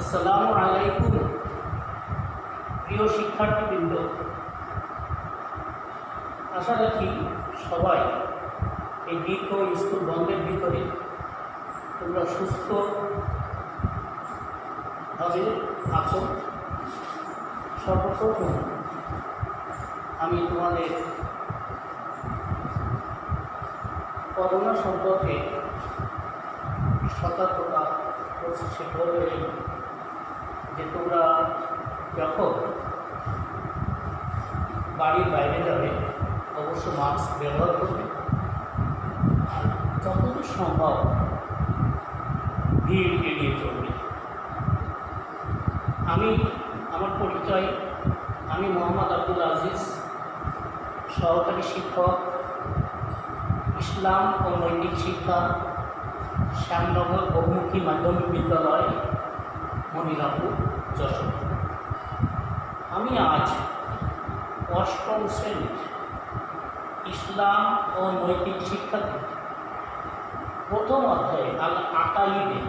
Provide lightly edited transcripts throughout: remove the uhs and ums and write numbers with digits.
আসসালামু আলাইকুম প্রিয় শিক্ষার্থীবৃন্দ, আশা রাখি সবাই এই দীর্ঘ স্কুল বন্ধের ভিতরে তোমরা সুস্থভাবে আছো। সর্বপ্রথম আমি তোমাদের করোনা সম্পর্কে সতর্কতা করছি। সেটা হলো এই যে তোমরা যখন বাড়ির বাইরে যাবে অবশ্য মাস্ক ব্যবহার করবে, আর যতদূর সম্ভব ভিড় এড়িয়ে চলবে। আমার পরিচয়, আমি মোহাম্মদ আব্দুল আজিজ, সহকারী শিক্ষক, ইসলাম ও নৈতিক শিক্ষা, শ্যামনগর বহুমুখী মাধ্যমিক বিদ্যালয়, মনিরামপুর, যশোর। আমি আজ অষ্টম শ্রেণীর ইসলাম ও নৈতিক শিক্ষাতে প্রথম অধ্যায়ে আল আকাইদে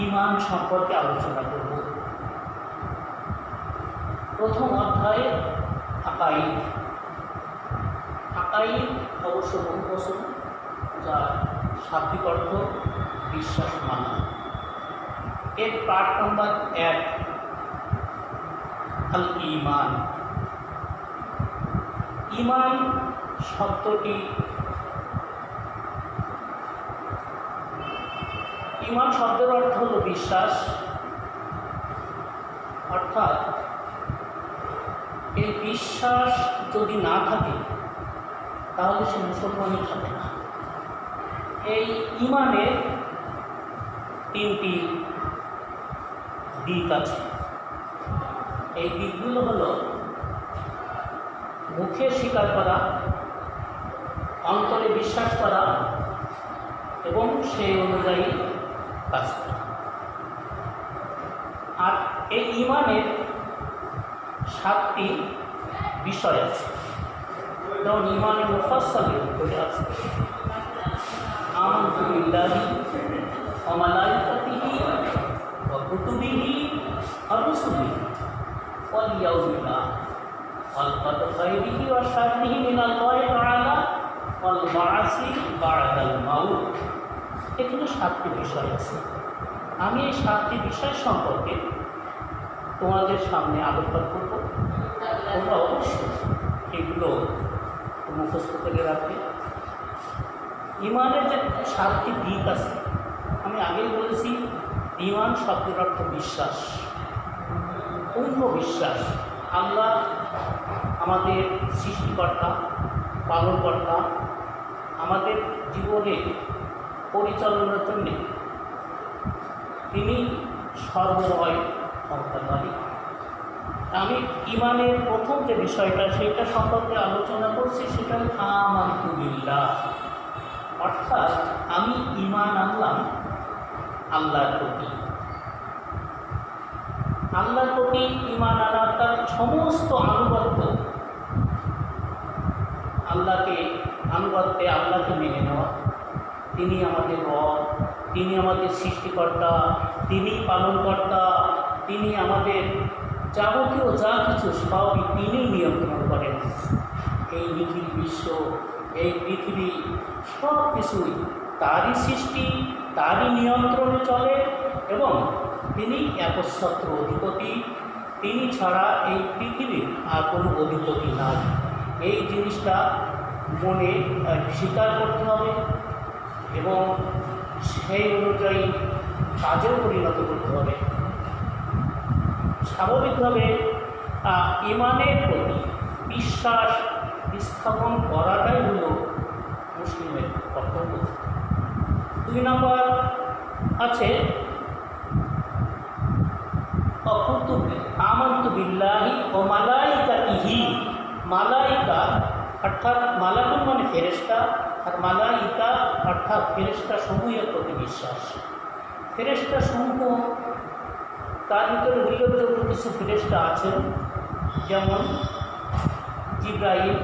ঈমান সম্পর্কে আলোচনা করব। প্রথম অধ্যায়ে আকাইদ অবশ্য বহু বছর, যা শাব্দিক অর্থ বিশ্বাস মানা। এর পাঠ নম্বর 1 আল ঈমান। ঈমান শব্দটি ঈমান শব্দের অর্থ হল বিশ্বাস, অর্থাৎ এই বিশ্বাস যদি না থাকে তাহলে সে মুসলমানই থাকে না। এই ঈমানের 3টি দিক আছে। এই দিকগুলো হলো মুখে স্বীকার করা, অন্তরে বিশ্বাস করা এবং সেই অনুযায়ী কাজ করা। আর এই ঈমানের 7টি বিষয় আছে। যেমন ঈমানের মুফাসসালে বলে আছে আমানতু বিল্লাহি ওয়া মালাইকাতিহি ওয়া কুতুবিহি ওয়া রুসুলিহি ওয়াল ইয়াউমিল আখির ওয়াল কদরি খাইরিহি ওয়া শাররিহি মিনাল্লাহি তাআলা ওয়াল বা'সি বা'দাল মাউত। এগুলো 7টি বিষয় আছে। আমি এই 7টি বিষয় সম্পর্কে তোমাদের সামনে আলোচনা করব। তোমরা অবশ্যই এগুলো মুখস্থ করে রাখবে। ঈমানের যে 7টি দিক আছে, আমি আগেই বলেছি, ঈমান শব্দের অর্থ বিশ্বাস, পূর্ণ বিশ্বাস। আল্লাহ আমাদের সৃষ্টিকর্তা, পালনকর্তা, আমাদের জীবনে পরিচালনার জন্য তিনি সর্বময় ক্ষমতাধারী। আমি ঈমানের প্রথম যে বিষয়টা সেটা সম্পর্কে আলোচনা করছি, সেটা আমানতু বিল্লাহ, অর্থাৎ আমি ঈমান আনলাম আল্লাহর প্রতি। আল্লাহর প্রতি ঈমান আনা তার সমস্ত আনুগত্য, আল্লাহকে মেনে নেওয়া। তিনি আমাদের রব, তিনি আমাদের সৃষ্টিকর্তা, তিনি পালনকর্তা, তিনি আমাদের যাবতীয় যা কিছু সবই তিনি নিয়ন্ত্রণ করেন। এই নিখিল বিশ্ব, এই পৃথিবী, সব কিছুই তারই সৃষ্টি, তারই নিয়ন্ত্রণে চলে এবং তিনি একচ্ছত্র অধিপতি। তিনি ছাড়া এই পৃথিবীর আর কোনো অধিপতি নাই। এই জিনিসটা মনে স্বীকার করতে হবে এবং সেই অনুযায়ী কাজেও পরিণত করতে হবে। স্বাভাবিকভাবে ঈমানের প্রতি বিশ্বাস স্থাপন করাটাই হলো মুসলিমের কর্তব্য। 2 নম্বর আছে আমানতু বিল্লাহি ওয়া মালাইকাতিহি। মালাইকা অর্থাৎ মালাকুন মানে ফেরেশতা, আর মালাইকা অর্থাৎ ফেরেশতা সমূহের প্রতি বিশ্বাস। ফেরেশতা সমূহ, তার ভিতরে উল্লেখযোগ্য কিছু ফেরেশতা আছেন, যেমন জিবরাইল,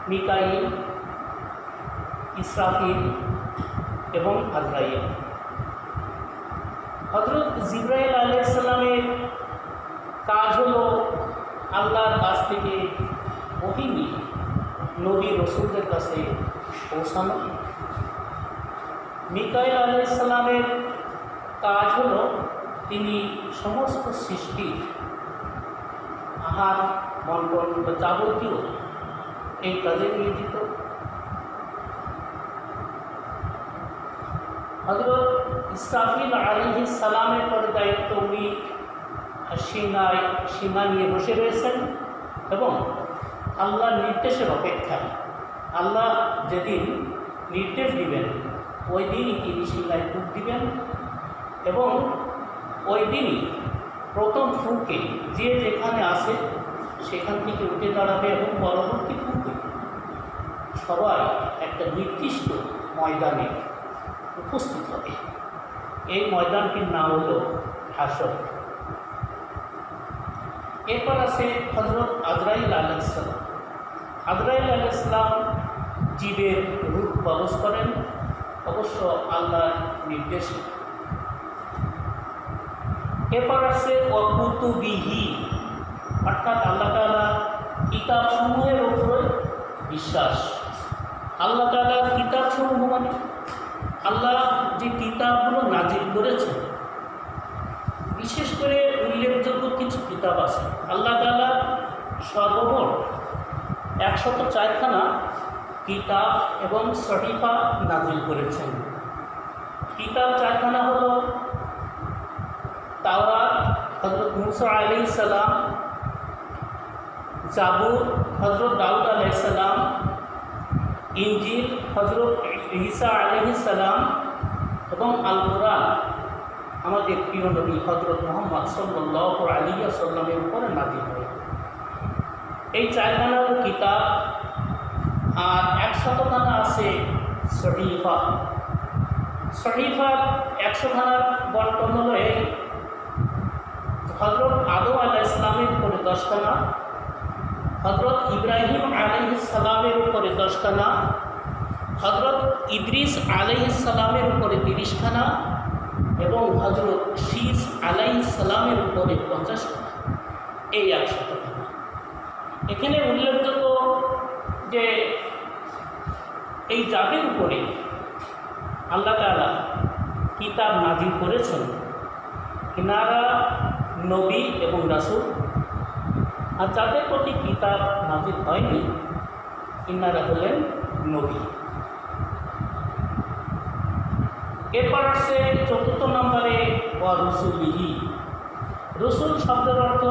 মিকাইল, ইসরাফিল এবং আজরাইল। হযরত জিবরাইল আলাইহিস সালামের কাজ হলো আল্লাহর কাছ থেকে ওহী নিয়ে নবী রসুলদের কাছে পৌঁছানো। মিকাইল আলাইহিস সালামের কাজ হলো তিনি সমস্ত সৃষ্টির আহার বন্টন বা যাবতীয় এই কাজে নিয়োজিত। হযরত ইসরাফিল আলাইহিস সালামের পরে দায়িত্ব উনি সীমা নিয়ে বসে রয়েছেন এবং আল্লাহর নির্দেশের অপেক্ষায়। আল্লাহ যেদিন নির্দেশ দিবেন ওই দিনই তিনি সিংহায় ফুঁক দিবেন এবং ওই দিনই প্রথম ফুঁকে যে যেখানে আসে সেখান থেকে উঠে দাঁড়াবে এবং পরবর্তী ফুঁকে সবাই একটা নির্দিষ্ট ময়দানে উপস্থিত হবে। এই ময়দানটির নাম হলো হাসর। এরপর আছে হযরত আজরাইল আলাইহিস সালাম। আজরাইল আলাইহিস সালাম জীবের রূপ কবজ করেন, অবশ্য আল্লাহর নির্দেশে। এরপর আছে ওয়াকুতুবিহি, অর্থাৎ আল্লাহ তাআলা কিতাবসমূহের উপরে বিশ্বাস। আল্লাহ তাআলার কিতাবসমূহ মানে আল্লাহ যে কিতাবগুলো নাজিল করেছেন, বিশেষ করে উল্লেখযোগ্য কিছু কিতাব আছে। আল্লাহ তাআলা সর্বমোট 104খানা কিতাব এবং সহিফা নাজিল করেছেন। কিতাব 4খানা হলো তাওরাত হযরত মূসা আলাইহিস সালাম, জাবুর হযরত দাউদ আলাইহিস সালাম, ইনজিল হযরত ঈসা আলাইহিস সালাম এবং আল কুরআন আমাদের প্রিয় নবী হযরত মুহাম্মদ সাল্লাল্লাহু আলাইহি ওয়াসাল্লামের উপরে নাজিল হয়। এই 4খানা হলো কিতাব, আর 100খানা আছে সহিফা। সহিফার 100খানার বন্টন হলো এই: হযরত আদম আলাইহিস সালামের উপরে 10খানা, হযরত ইব্রাহিম আলাইহিস সালামের উপরে 10খানা, হযরত ইদ্রিস আলাইহিস সালামের উপরে 30খানা এবং হযরত শীস আলাইহিস সালামের উপরে 50খানা। এই 100খানা। এখানে উল্লেখযোগ্য যে এই যাদের উপরে আল্লাহ তাআলা কিতাব নাজিল করেছেন এনারা নবী এবং রাসূল, আর যাদের প্রতি কিতাব নাজিল হয়নি ইনারা হলেন নবী। এরপর আসছে 4 নম্বরে ওয়া রুসুলিহি। রসুল শব্দের অর্থ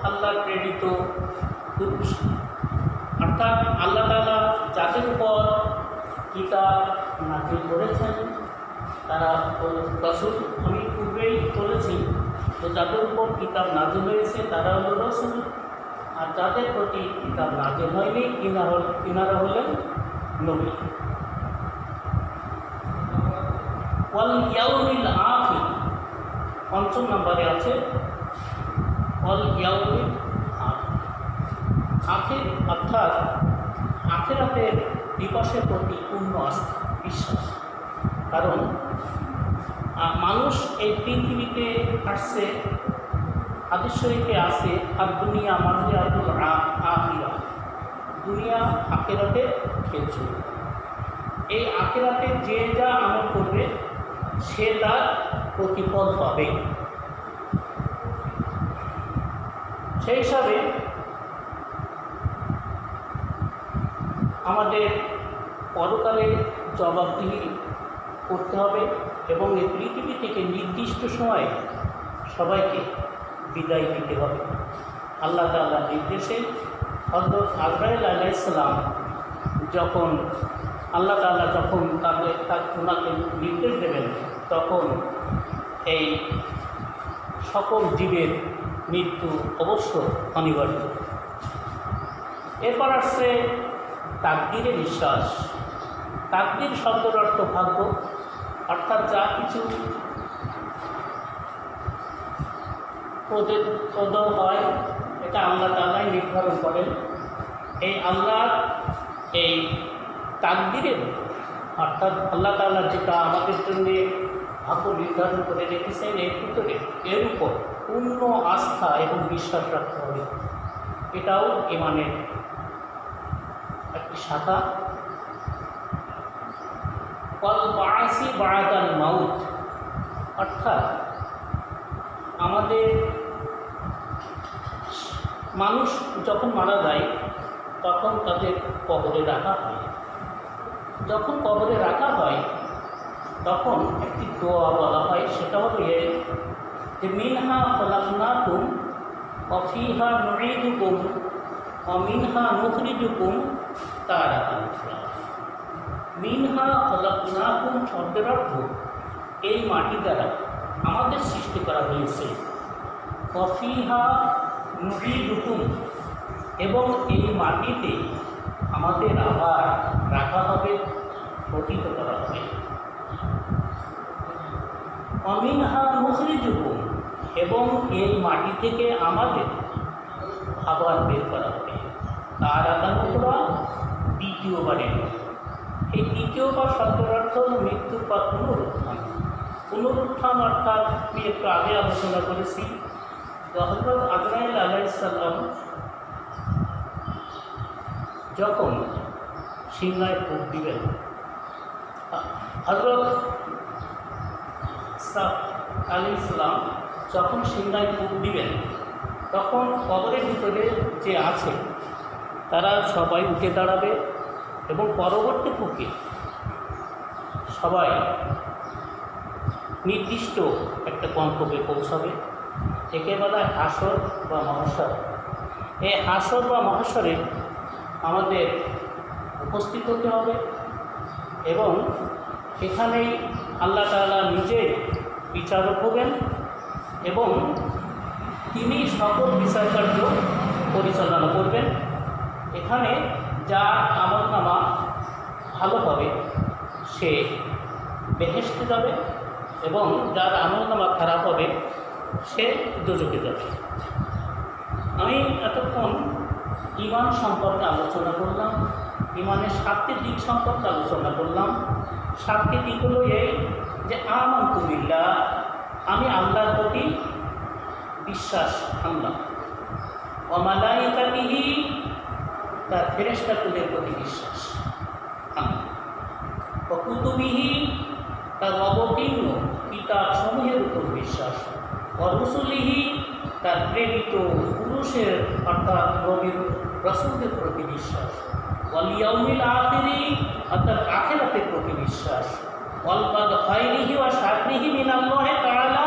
আল্লাহর প্রেরিত পুরুষ, অর্থাৎ আল্লাহ তাআলা যাদের উপর কিতাব নাজিল করেছেন তারা রসুল। আমি পূর্বেই বলেছি যে যাদের উপর কিতাব নাজিল হয়েছে তারা হলো রসুল, আর যাদের প্রতি কিতাব নাজিল হয়নি ইনারা হলেন নবী। ওয়াল ইয়াউমিল আখির 5 নম্বরে আছে ওয়াল ইয়াউমিল আখির, অর্থাৎ আখিরাতের দিবসের প্রতি পূর্ণ আস্থা বিশ্বাস। কারণ মানুষ এই পৃথিবীতে আসছে, হাদিস শরীফে আছে আর দুনিয়া মাযরিআতুল আখিরা, দুনিয়া আখিরাতের খেলছুল। এই আখিরাতে যে যা আমল করবে সে তার প্রতিফল পাবে। সেই হিসাবে আমাদের পরকালে জবাবদিহি করতে হবে এবং এই পৃথিবী থেকে নির্দিষ্ট সময়ে সবাইকে বিদায় দিতে হবে। আল্লাহ তাআলার নির্দেশে হযরত আজরাইল আলাইহিস সালাম যখন আল্লাহ তাআলা ওনাকে নির্দেশ দেবেন তখন এই সকল জীবের মৃত্যু অবশ্য অনিবার্য। এরপর আসছে তাকদীরে বিশ্বাস। তাকদীর শব্দের অর্থ ভাগ্য, অর্থাৎ যা কিছু প্রদ হয় এটা আল্লাহ তাআলাই নির্ধারণ করেন। এই আল্লাহর এই তাকদীরের অর্থাৎ আল্লাহ তাআলা যেটা আমাদের জন্য ভাগ্য নির্ধারণ করে রেখেছেন এর উপর পূর্ণ আস্থা এবং বিশ্বাস রাখতে হবে। এটাও ঈমানের একটি শাখা। ওয়াল বা'সি বা'দাল মাউত, অর্থাৎ আমাদের মানুষ যখন মারা যায় তখন তাদের কবরে রাখা হয়। যখন কবরে রাখা হয় তখন একটি দোয়া বলা হয়, সেটা হলো যে মিনহা খলাকনাকুম ওয়া ফিহা নুঈদুকুম ওয়া মিনহা নুখরিজুকুম তারাতান উখরা। মিনহা খলাকনাকুম শব্দের অর্থ এই মাটি দ্বারা আমাদের সৃষ্টি করা হয়েছে, ওয়া ফিহা নুঈদুকুম, এবং এই মাটিতে আমাদের আবার রাখা হবে, পতিত করা হবে। অমিনহা নুখরিজুকুম, এবং এই মাটি থেকে আমাদের আবার বের করা হবে। তারাতান উখরা, দ্বিতীয়বারের মতো। এই দ্বিতীয়বার শব্দের অর্থ হল মৃত্যুর পর পুনরুত্থান। পুনরুত্থান অর্থাৎ আমি একটু আগে আলোচনা করেছি, হযরত আজরাইল আলাইহিস সালাম যখন সিংহায় ফুঁক দিবেন, হযরত আলাইহিস সালাম যখন সিংহায় ফুঁক দিবেন তখন কবরের ভিতরে যে আছে তারা সবাই উঠে দাঁড়াবে এবং পরবর্তী ফুঁকে সবাই নির্দিষ্ট একটা গন্তব্যে পৌঁছাবে। একে বলা হয় হাসর বা মহাশর। এই হাসর বা মহাশরে আমাদের উপস্থিত হতে হবে এবং এখানেই আল্লাহ তাআলা নিজে বিচারক হবেন এবং তিনি সকল বিচারকার্য পরিচালনা করবেন। এখানে যার আমলনামা ভালো হবে সে বেহেশতে যাবে এবং যার আমলনামা খারাপ হবে সে দোজখে যাবে। আমি এতক্ষণ ঈমান সম্পর্কে আলোচনা করলাম, ঈমানের 7টি দিক সম্পর্কে আলোচনা করলাম। 7টি দিক হলো এই যে আমানতু বিল্লাহ, আমি আল্লাহর প্রতি বিশ্বাস আনলাম। ওয়া মালাইকাতিহি, তার ফেরেশতাকুলের প্রতি বিশ্বাস আনলাম। ওয়া কুতুবিহি, তার অবতীর্ণ কিতাব সমূহের উপর বিশ্বাস। ওয়া রুসুলিহি, তার প্রেরিত পুরুষের অর্থাৎ নবীর রাসূলদের প্রতি বিশ্বাস। ওয়াল ইয়াউমিল আখিরি, অর্থাৎ আখিরাতের প্রতি বিশ্বাস। ওয়াল খায়রিহি ওয়া শাররিহি মিনাল্লাহি তাআলা,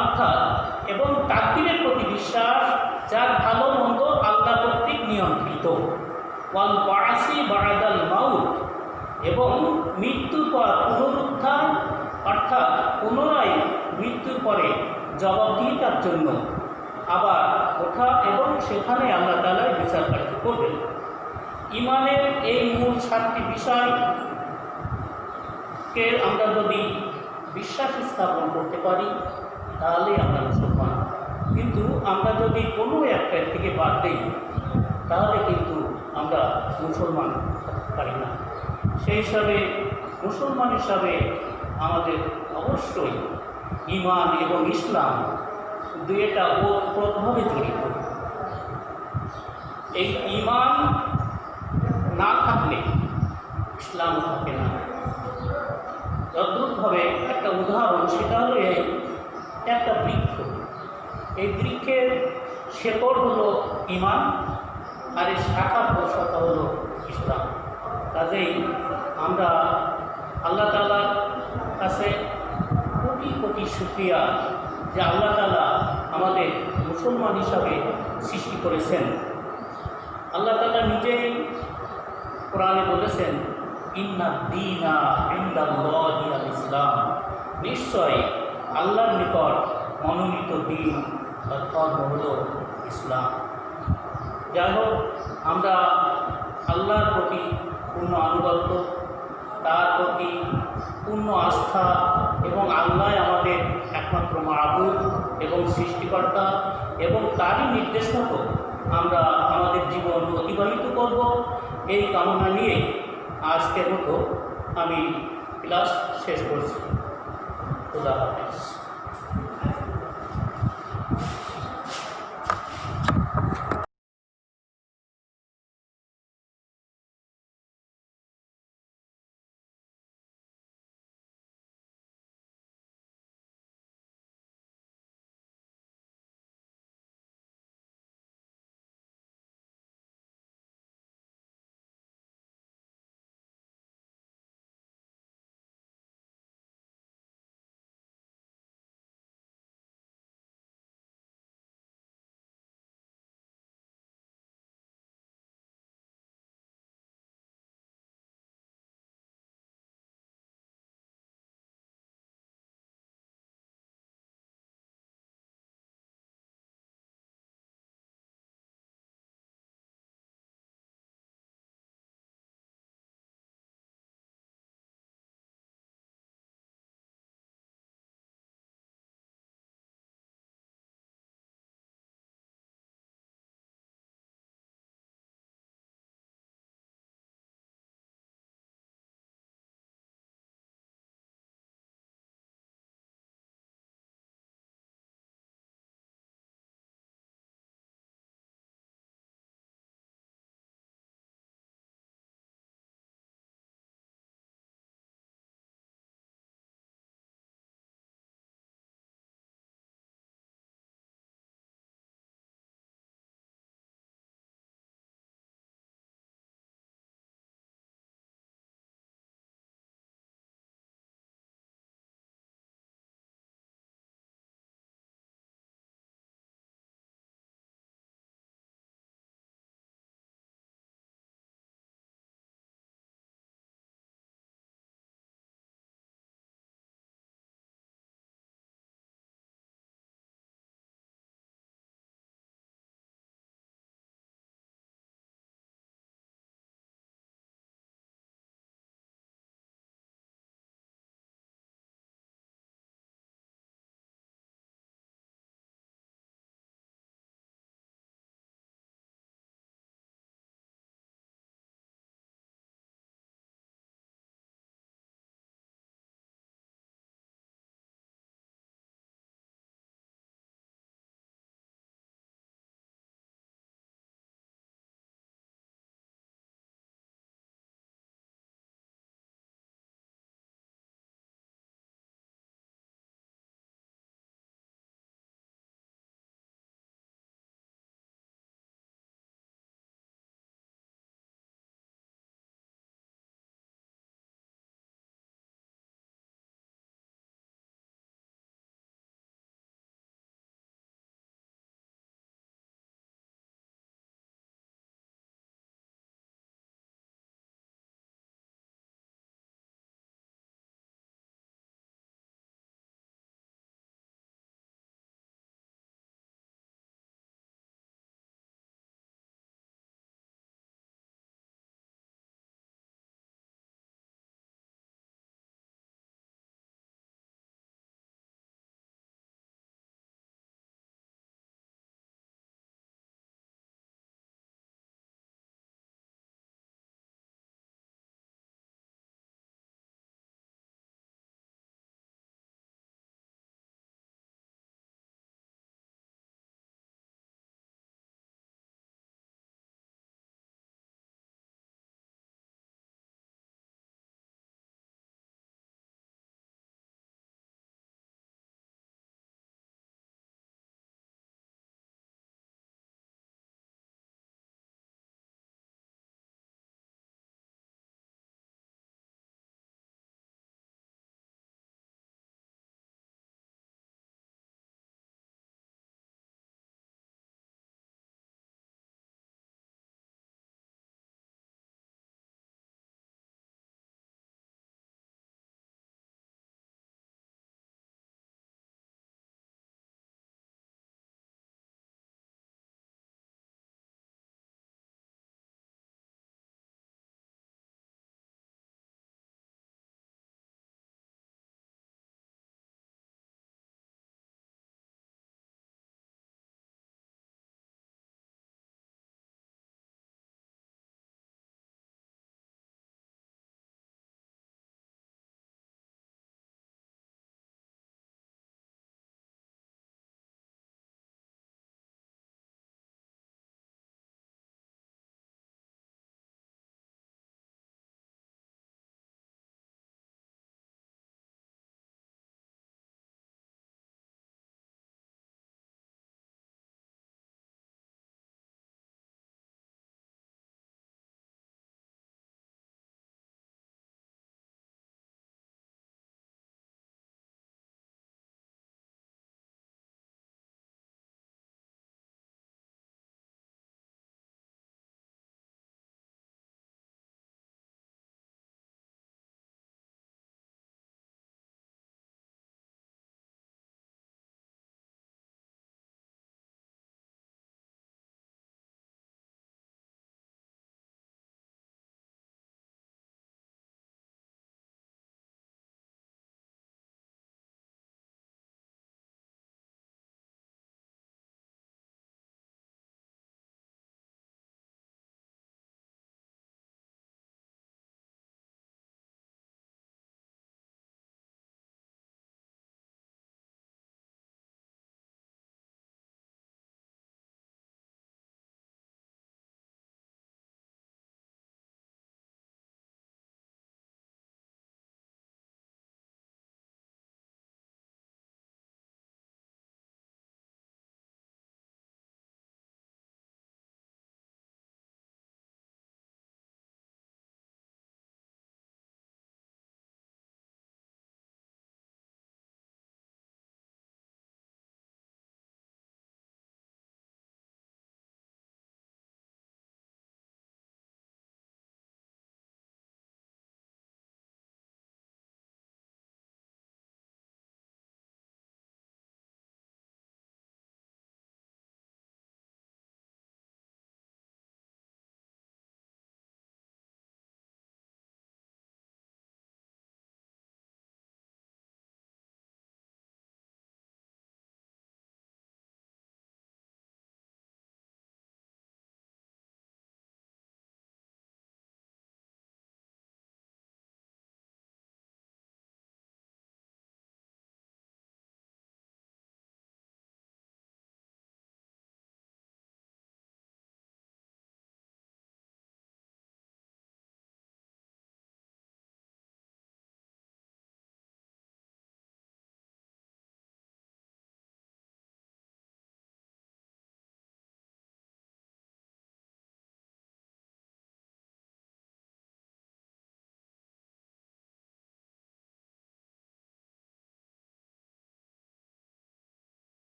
অর্থাৎ এবং তাকদীরের প্রতি বিশ্বাস, যার ভালো মন্দ আল্লাহ কর্তৃক নিয়ন্ত্রিত। ওয়াল বা'সি বা'দাল মাউত, এবং মৃত্যুর পর পুনরুত্থান, অর্থাৎ পুনরায় মৃত্যুর পরে জবাবদিহিতার জন্য আবার ওঠা এবং সেখানে আল্লাহ তাআলা বিচার কার্য করবেন। ঈমানের এই মূল 7টি বিষয়কে আমরা যদি বিশ্বাস স্থাপন করতে পারি তাহলে আমরা মুসলমান। কিন্তু আমরা যদি কোনো একটা থেকে বাদ দিই তাহলে কিন্তু আমরা মুসলমান হতে পারি না। সেই হিসাবে মুসলমান হিসাবে আমাদের অবশ্যই ঈমান এবং ইসলাম দুইটা ওতপ্রোতভাবে জড়িত। এই ঈমান না থাকলে ইসলাম থাকে না। তদ্রূপভাবে একটা উদাহরণ, সেটা হলো একটা বৃক্ষ। এই বৃক্ষের শেকড় হলো ঈমান আর এই শাখার প্রশাখা হলো ইসলাম। কাজেই আমরা আল্লাহ তাআলার কাছে কোটি কোটি শুকরিয়া যে আল্লাহ তাআলা আমাদের মুসলমান হিসাবে সৃষ্টি করেছেন। আল্লাহ তাআলা নিজেই কোরআনে বলেছেন, ইন্না দীনা ইনদাল্লাহি আল ইসলাম, নিশ্চয় আল্লাহর নিকট মনোনীত দিন বা ধর্ম হলো ইসলাম। যাই হোক, আমরা আল্লাহর প্রতি পূর্ণ আনুগত্য, তার প্রতি পূর্ণ আস্থা এবং আল্লাহ আমাদের একমাত্র মাবুদ এবং সৃষ্টিকর্তা এবং তারই নির্দেশ মতো আমরা আমাদের জীবন অতিবাহিত করব, এই কামনা নিয়ে আজকের মতো আমি ক্লাস শেষ করছি। খুদা হাফেজ।